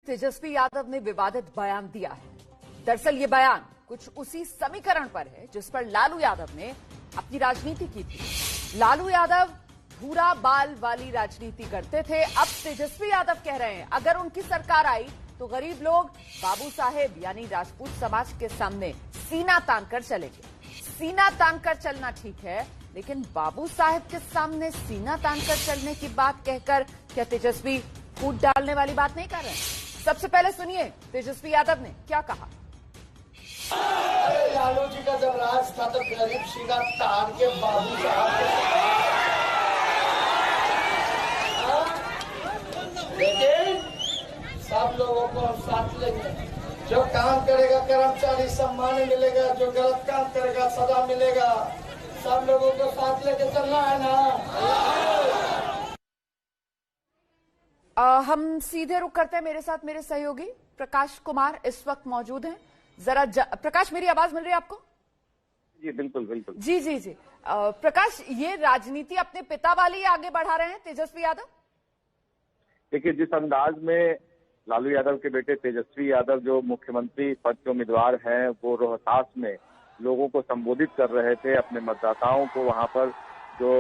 तेजस्वी यादव ने विवादित बयान दिया है। दरअसल ये बयान कुछ उसी समीकरण पर है जिस पर लालू यादव ने अपनी राजनीति की थी। लालू यादव भूरा बाल वाली राजनीति करते थे। अब तेजस्वी यादव कह रहे हैं अगर उनकी सरकार आई तो गरीब लोग बाबू साहेब यानी राजपूत समाज के सामने सीना तानकर चलेंगे। सीना तानकर चलना ठीक है, लेकिन बाबू साहेब के सामने सीना तानकर चलने की बात कहकर क्या तेजस्वी फूट डालने वाली बात नहीं कर रहे हैं? सबसे पहले सुनिए तेजस्वी यादव ने क्या कहा। लालू जी का जब राज था तो गरीब सीना तान के बाबू साहब लेकिन सब लोगों को हम साथ लेंगे। जो काम करेगा कर्मचारी सम्मान मिलेगा, जो गलत काम करेगा सजा मिलेगा। सब लोगों को साथ लेके चलना है ना। हम सीधे रुक करते हैं। मेरे साथ मेरे सहयोगी प्रकाश कुमार इस वक्त मौजूद हैं। जरा प्रकाश, मेरी आवाज मिल रही है आपको? जी बिल्कुल बिल्कुल। जी जी जी। प्रकाश, ये राजनीति अपने पिता वाली आगे बढ़ा रहे हैं तेजस्वी यादव? देखिए, जिस अंदाज में लालू यादव के बेटे तेजस्वी यादव जो मुख्यमंत्री पद के उम्मीदवार हैं, वो रोहतास में लोगों को संबोधित कर रहे थे, अपने मतदाताओं को वहां पर जो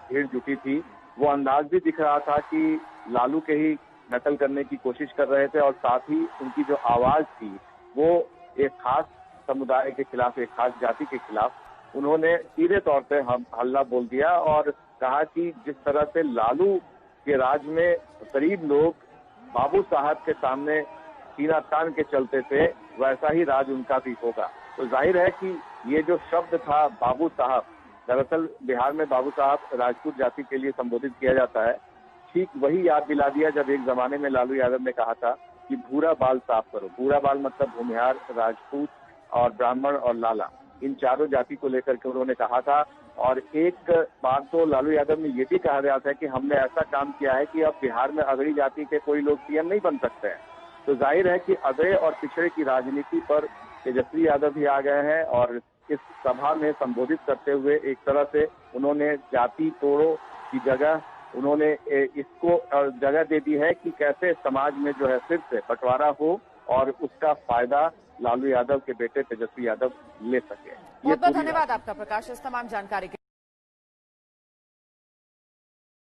भीड़ जुटी थी, वो अंदाज भी दिख रहा था कि लालू के ही नकल करने की कोशिश कर रहे थे और साथ ही उनकी जो आवाज थी वो एक खास समुदाय के खिलाफ, एक खास जाति के खिलाफ उन्होंने सीधे तौर पे हल्ला बोल दिया और कहा कि जिस तरह से लालू के राज में गरीब लोग बाबू साहब के सामने सीना तान के चलते थे, वैसा ही राज उनका भी होगा। तो जाहिर है कि ये जो शब्द था बाबू साहब, दरअसल बिहार में बाबू साहब राजपूत जाति के लिए संबोधित किया जाता है। ठीक वही याद दिला दिया जब एक जमाने में लालू यादव ने कहा था कि भूरा बाल साफ करो। भूरा बाल मतलब भूमिहार, राजपूत और ब्राह्मण और लाला, इन चारों जाति को लेकर के उन्होंने कहा था। और एक बात तो लालू यादव ने ये भी कहा गया था कि हमने ऐसा काम किया है कि अब बिहार में अगड़ी जाति के कोई लोग सीएम नहीं बन सकते हैं। तो जाहिर है कि अगड़े और पिछड़े की राजनीति पर तेजस्वी यादव भी आ गए हैं और इस सभा में संबोधित करते हुए एक तरह से उन्होंने जाति तोड़ो की जगह उन्होंने इसको जगह दे दी है कि कैसे समाज में जो है फिर से बंटवारा हो और उसका फायदा लालू यादव के बेटे तेजस्वी यादव ले सके। बहुत बहुत धन्यवाद आपका प्रकाश इस तमाम जानकारी के